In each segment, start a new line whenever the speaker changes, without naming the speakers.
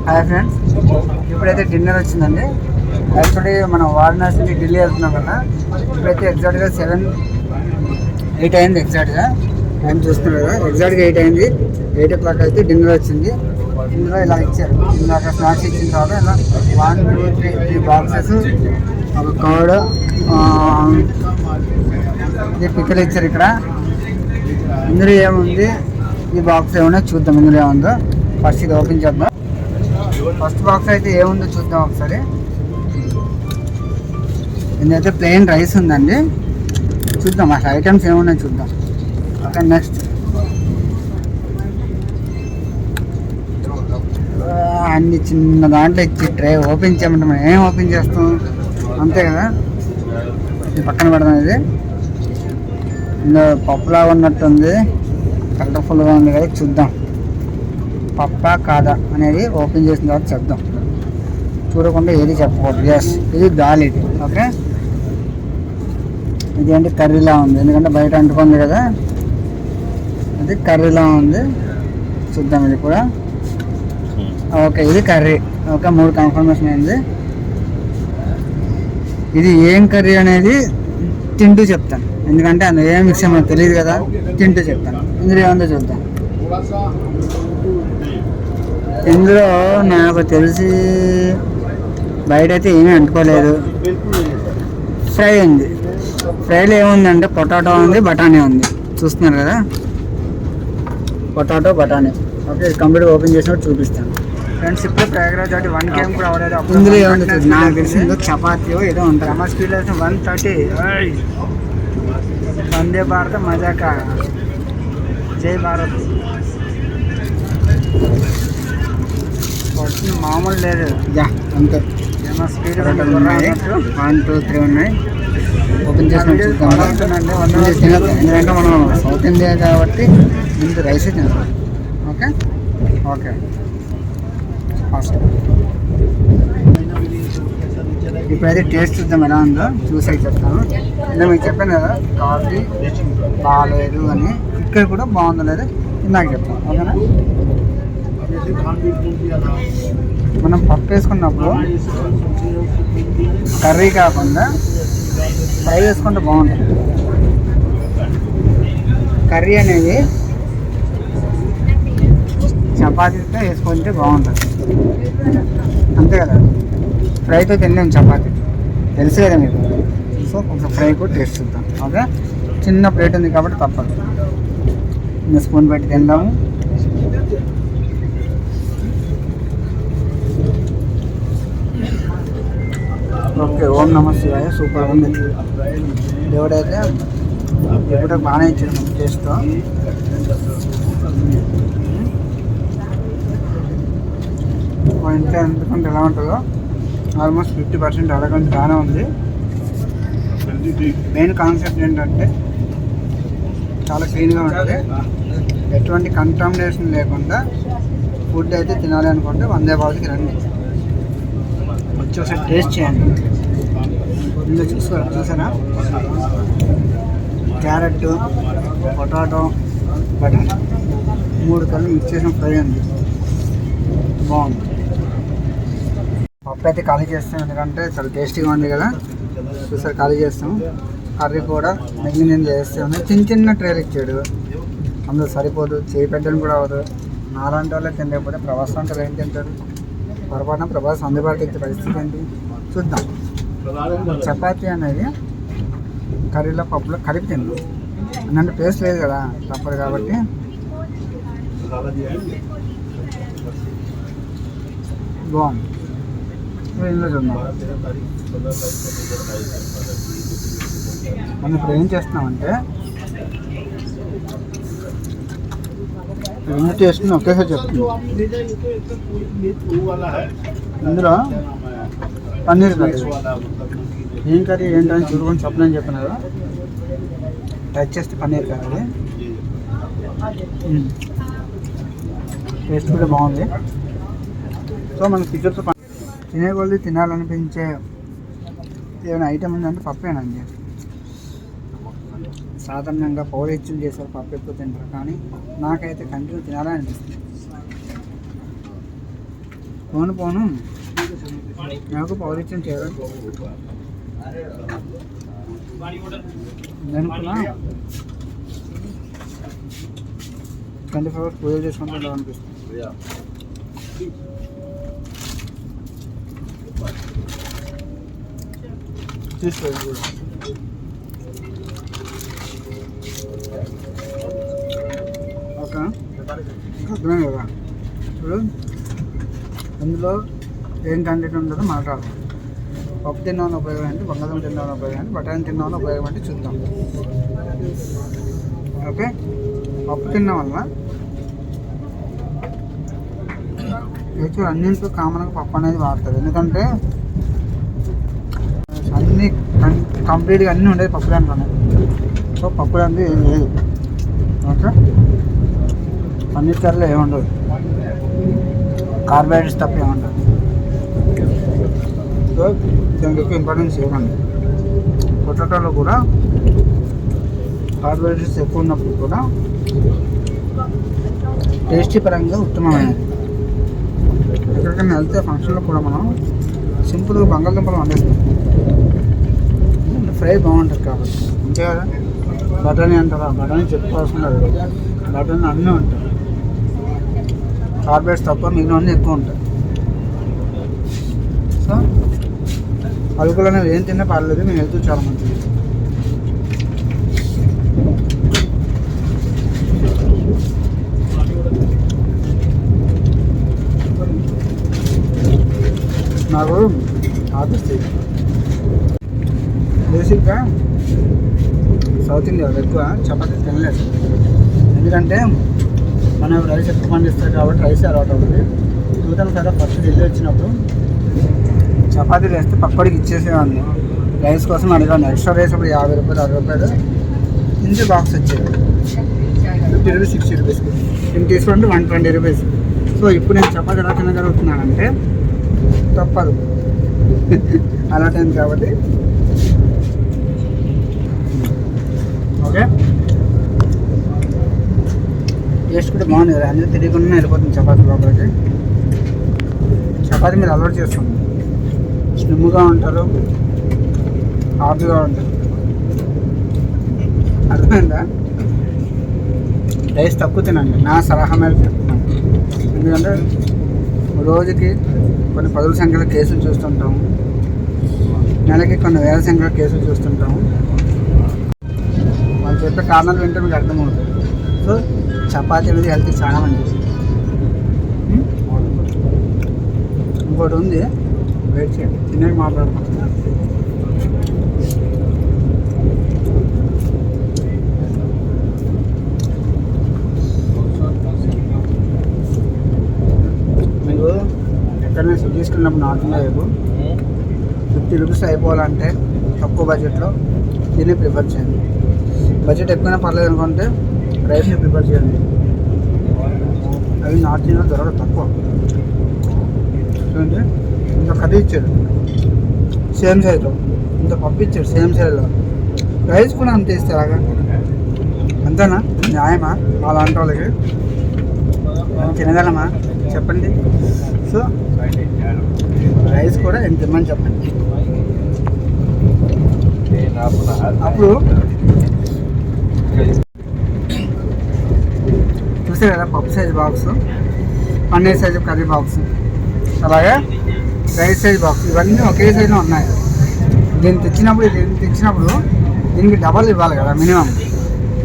Hi friends, ఇప్పుడైతే dinner వచ్చిందండి. Actually మనం వారణాసి నుంచి ఢిల్లీ వెళ్తున్నాం కదా. ఇప్పుడైతే ఎగ్జాక్ట్గా 8 అయింది. ఎగ్జాక్ట్గా టైం చూస్తున్నారు కదా, ఎగ్జాక్ట్గా 8 అయింది. 8 o'clock అయితే డిన్నర్ వచ్చింది. ఇందులో ఇలా ఇచ్చారు. ఇందాక స్నాక్స్ ఇచ్చిన తర్వాత ఇలా 1, 2, 3 బాక్సెస్, ఒక కర్డ్, ఇది పిక్కలు ఇచ్చారు. ఇక్కడ ఇందులో ఏముంది, ఈ బాక్స్ ఏమన్నా చూద్దాం ఇందులో ఏముందో. ఫస్ట్ ఇది ఓపెన్ చేద్దాం. ఫస్ట్ బాక్స్ అయితే ఏముందో చూద్దాం ఒకసారి. ఇందైతే ప్లెయిన్ రైస్ ఉందండి. చూద్దాం అసలు ఐటమ్స్ ఏమున్నాయి చూద్దాం. ఓకే, నెక్స్ట్ అన్ని చిన్న దాంట్లో ఇచ్చి ట్రే ఓపెన్ చేయమంటే మనం ఏం ఓపెన్ చేస్తాం, అంతే కదా. ఇది పక్కన పెడదాం. ఇది ఇందులో పప్పులాగా ఉన్నట్టుంది, కలర్ఫుల్గా ఉంది కదా. చూద్దాం పప్పా కాదా అనేది ఓపెన్ చేసిన తర్వాత చెప్దాం. చూడకుండా ఏది చెప్పకూడదు. ఎస్, ఇది దాల్. ఇది ఓకే. ఇదేంటి కర్రీలా ఉంది, ఎందుకంటే బయట అంటుకుంది కదా. ఇది కర్రీలా ఉంది, చూద్దాం ఇది కూడా. ఓకే, ఇది కర్రీ. ఓకే, 3 కన్ఫర్మేషన్ అయింది. ఇది ఏం కర్రీ అనేది తింటూ చెప్తాను, ఎందుకంటే అందులో ఏం మిక్స్ మనకు తెలియదు కదా. తింటూ చెప్తాను. ఇందులో ఏముందో చూద్దాం. ఇందులో నాకు తెలిసి బయట అయితే ఏమీ అంటుకోలేదు. ఫ్రై ఉంది. ఫ్రైలో ఏముందంటే పొటాటో ఉంది, బఠానీ ఉంది. చూస్తున్నారు కదా, పొటాటో బఠానీ. ఓకే, కంప్లీట్ ఓపెన్ చేసినట్టు చూపిస్తాను ఫ్రెండ్స్. ఇప్పుడు ప్రయాగరాజ్ అంటే 1 km కూడా అవ్వలేదు. ఇందులో ఏముందో చూసి నాకు తెలిసి ఇందులో చపాతీ ఏదో ఉంటుంది. అమ్మ స్పీడ్ 130. వందే భారత మజాక, జై భారత్. వచ్చింది మామూలు లేదు. అంతే. ఏమో స్పీడ్ ఉన్నాయి. 1, 2, 3 ఉన్నాయి. ఓపెన్ చేసినట్టు ఎందుకంటే మనం సౌత్ ఇండియా కాబట్టి ముందు రైస్ తినాలి. ఓకే ఓకే, ఇప్పుడైతే టేస్ట్ చూద్దాం ఎలా ఉందో. చూసి చెప్తాను. నేను మీకు చెప్పాను కదా, కాఫీ బాగాలేదు అని. ఇక్కడ కూడా బాగుందో లేదు నాకు చెప్తాను. ఓకేనా. మనం పప్పు వేసుకున్నప్పుడు కర్రీ కాకుండా ఫ్రై చేసుకుంటే బాగుంటుంది. కర్రీ అనేది చపాతీతో వేసుకుంటే బాగుంటుంది, అంతే కదా. ఫ్రైతో తిన్నాను చపాతీ, తెలుసు కదా మీకు. సో కొంచెం ఫ్రై కూడా టేస్ట్ చూద్దాం. ఓకే, చిన్న ప్లేట్ ఉంది కాబట్టి తప్పదు. ఇంకా స్పూన్ పెట్టి తిందాము. ఓకే, ఓం నమ శివాయ. సూపర్ ఉంది. దేవుడైతే ఎప్పుడు బాగానే ఇచ్చాడు టేస్ట్తో. ఇంట్లో ఎందుకంటే ఎలా ఉంటుందో ఆల్మోస్ట్ 50% అడగండి బాగానే ఉంది. మెయిన్ కాన్సెప్ట్ ఏంటంటే చాలా క్లీన్గా ఉంటుంది. ఎటువంటి కంటామినేషన్ లేకుండా ఫుడ్ అయితే తినాలి అనుకుంటే వందే భారత్కి రండి, వచ్చి ఒకసారి టేస్ట్ చేయండి. ఇందులో చూసారా, క్యారెట్, పొటాటో, బటాటా 3 కలిపి మిక్స్ చేసిన ఫ్రై ఉంది. బాగుంది. పప్పు అయితే ఖాళీ చేస్తాం, ఎందుకంటే చాలా టేస్టీగా ఉంది కదా. చూసారు, ఖాళీ చేస్తాం. కర్రీ కూడా మిగిలిన చేస్తాము. చిన్న ట్రేలు ఇచ్చాడు, అందులో సరిపోదు. చేయి పెట్టడం కూడా అవ్వదు. నాలాంటి వాళ్ళే తినలేకపోతే ప్రభాస్ అంటే ఏం తింటారు. పొరపాటున ప్రభాస్ అందుబాటులో ఇచ్చే పరిస్థితి ఏంటి చూద్దాం. చపాతీ అనేది కర్రీలో పప్పులో కలిపి తిందాం. అంటే టేస్ట్ లేదు కదా, తప్పదు కాబట్టి. బాగుంది. ఇందులో చూద్దాం. మనం ఇప్పుడు ఏం చేస్తున్నామంటే రెండు టేస్ట్ని ఒకేసారి చెప్తున్నాం. ఇందులో పన్నీర్ కర్రీ. ఏం కర్రీ ఏంటని చూడుకొని చెప్పలేని చెప్పిన కదా. టచ్ చేస్తే పన్నీర్ కర్రీ. టేస్ట్ కూడా బాగుంది. సో మనకి ఫిగర్తో తినే కొద్ది తినాలనిపించే ఏమైనా ఐటమ్ ఉందంటే పప్పేనండి. సాధారణంగా పౌరేచ్చులు చేశారు, పప్పు ఎక్కువ తింటారు. కానీ నాకైతే కంటిన్యూ తినాలని అనిపిస్తుంది. పోను పోను నాకు పవర్ ఇచ్చిన చేయాలి నేను కూడా 24 hours పూజ చేసుకుంటూ అనిపిస్తుంది. తీసుకోండి కూడా ఓకే అర్థమే కదా. ఇప్పుడు అందులో ఏం కంటెంట్ ఉంటుందో మాట్లాడాలి. పప్పు తిన్నామని ఉపయోగం ఏంటి, బంగాళం తిన్నామని ఉపయోగం ఏంటి, బఠానీ తిన్నామని ఉపయోగం ఏంటి చూద్దాం. ఓకే, పప్పు తినడం వల్ల యాక్చువల్ అన్నింటితో కామన్గా పప్పు అనేది వాడతారు. ఎందుకంటే అన్నీ కంప్లీట్గా అన్నీ ఉండేది పప్పు దాంట్లోనే. సో పప్పు దాంట్లో ఏం లేదు. ఓకే, పన్నీర్ కర్రీలో ఏముండదు, కార్బోహైడ్రేట్స్ తప్ప ఏముండదు. సో దానికి ఎక్కువ ఇంపార్టెన్స్ ఇవ్వండి. పొటాటోలో కూడా కార్బోహైడ్రేట్స్ ఎక్కువ ఉన్నప్పుడు కూడా టేస్టీ పరంగా ఉత్తమమైనది. ఎక్కడికైనా వెళ్తే ఫంక్షన్లో కూడా మనం సింపుల్గా బంగాళదుంపలు వండేస్తాం, ఫ్రై బాగుంటుంది కాబట్టి. అంతే కదా, బఠానీ అంటారా, బఠానీ చెప్పుకోవాల్సిన లేదు. బఠానీ అన్నీ ఉంటాయి, కార్బోహైడ్రేట్స్ తప్ప మిగిలిన అన్నీ ఎక్కువ ఉంటాయి. సో అలుకులు అనేవి ఏం తిన్నా పర్లేదు, మేము హెల్త్ చాలా మంచిది. నాకు ఆపిస్తుంది. బేసిక్గా సౌత్ ఇండియాలో ఎక్కువ చపాతీ తినలేదు, ఎందుకంటే మనం రైస్ ఎక్కువ పండిస్తారు కాబట్టి రైస్ అలవాటు అవుతుంది. 2005 ఫస్ట్ ఢిల్లీ వచ్చినప్పుడు చపాతీలు వేస్తే పక్కడికి ఇచ్చేసేవాడిని. రైస్ కోసం అడిగాను, ఎక్స్ట్రా రైస్ అప్పుడు 50 రూపాయలు 60 రూపాయలు ఇంటి బాక్స్ వచ్చేది, 50 రూపీస్ 60 రూపీస్కి. నేను తీసుకుంటే 120 రూపీస్. సో ఇప్పుడు నేను చపాతీ ఎలా తినగలుగుతున్నానంటే తప్పదు, అలవాటైంది కాబట్టి. ఓకే, టేస్ట్ కూడా బాగుంది కదా, అందులో తెలియకుండా వెళ్ళిపోతుంది చపాతీ లోపలికి. చపాతీ మీద అలవాటు చేస్తుంది, స్లిమ్గా ఉంటారు, హార్డ్గా ఉంటారు. అర్థమైందా? రైస్ తక్కువ తినండి, నా సలహా మీద చెప్తున్నాను. ఎందుకంటే రోజుకి కొన్ని 10,000 సంఖ్యలో కేసులు చూస్తుంటాము, నెలకి కొన్ని 1,000 సంఖ్యలో కేసులు చూస్తుంటాము. వాళ్ళు చెప్పే కారణాలు వింటే మీకు అర్థమవుతుంది. సో చపాతీ అనేది హెల్త్కి చాలా మంచిది. ఇంకోటి ఉంది, వెయిట్ చేయండి, తినేది మాట్లాడుకుంటున్నాను. మీకు ఎక్కడైనా తీసుకున్నప్పుడు నార్త్ ఇండియాకు 50 రూపీస్ అయిపోవాలంటే తక్కువ బడ్జెట్లో దీన్ని ప్రిఫర్ చేయండి. బడ్జెట్ ఎక్కువైనా పర్లేదు అనుకుంటే రైస్ని ప్రిఫర్ చేయండి. అవి నార్త్ ఇండియాలో దొరకదు, తక్కువ. చూడండి, ఇంత కర్రీ ఇచ్చాడు సేమ్ సైజులో, ఇంత పప్పు ఇచ్చాడు సేమ్ సైజులో, రైస్ కూడా అంతే ఇస్తే అలాగా. అంతేనా? న్యాయమా అలాంటి వాళ్ళకి? తినగలమా చెప్పండి? సో రైస్ కూడా ఎంత ఇమ్మని చెప్పండి. అప్పుడు చూసే కదా పప్పు size box, paneer size curry box, అలాగే రైస్ సైజ్ బాక్స్, ఇవన్నీ ఒకే సైజులో ఉన్నాయి. దీన్ని తెచ్చినప్పుడు దీనికి డబల్ ఇవ్వాలి కదా మినిమం.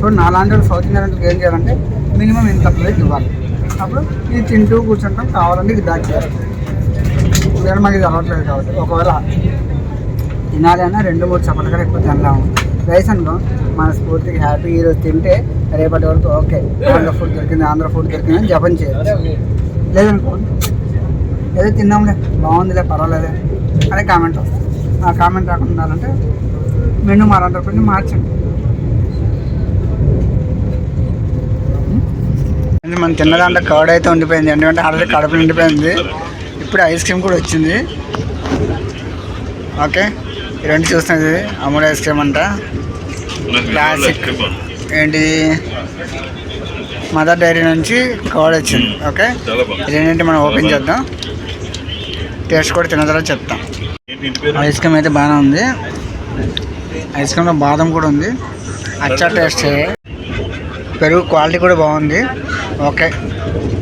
సో నాలాంటి సౌత్ ఇండియన్ ఏం చేయాలంటే మినిమం ఇంత ప్లేట్ ఇవ్వాలి. అప్పుడు ఇది తింటూ కూర్చుంటాం, కావాలంటే ఇది బ్యాక్ చేస్తాం. లేదు మాకు ఇది అలవాట్లేదు కాబట్టి ఒకవేళ తినాలి అన్నా 2-3 చపాతీ కూడా ఎక్కువ తినలేము. రైస్ అనుకో మన స్ఫూర్తికి హ్యాపీ ఈరోజు తింటే రేపటి వరకు ఓకే ఆంధ్ర ఫుడ్ దొరికింది అని జపం చేయొచ్చు. లేదనుకో ఏదో తిన్నాంలే బాగుందిలే పర్వాలేదే అనే కామెంట్ వస్తుంది. ఆ కామెంట్ రాకుండా ఉండాలంటే మెనూ మారాలంటే మార్చండి. మనం తిన్న దాంట్లో కర్డ్ అయితే ఉండిపోయింది, ఎందుకంటే ఆల్రెడీ కడుపు నిండిపోయింది. ఇప్పుడు ఐస్ క్రీమ్ కూడా వచ్చింది. ఓకే, ఈ రెండు చూస్తున్నది అమూల్ ఐస్ క్రీమ్ అంట, క్లాసిక్ ఏంటి మదర్ డైరీ నుంచి కర్డ్ వచ్చింది. ఓకే, ఇదేంటంటే మనం ఓపెన్ చేద్దాం. టేస్ట్ కూడా తిన్న తర్వాత చెప్తాం. ఐస్ క్రీమ్ అయితే బాగానే ఉంది. ఐస్ క్రీమ్లో బాదం కూడా ఉంది. అచ్చా టేస్ట్. పెరుగు క్వాలిటీ కూడా బాగుంది. ఓకే,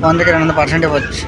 100కి 200% ఇవ్వచ్చు.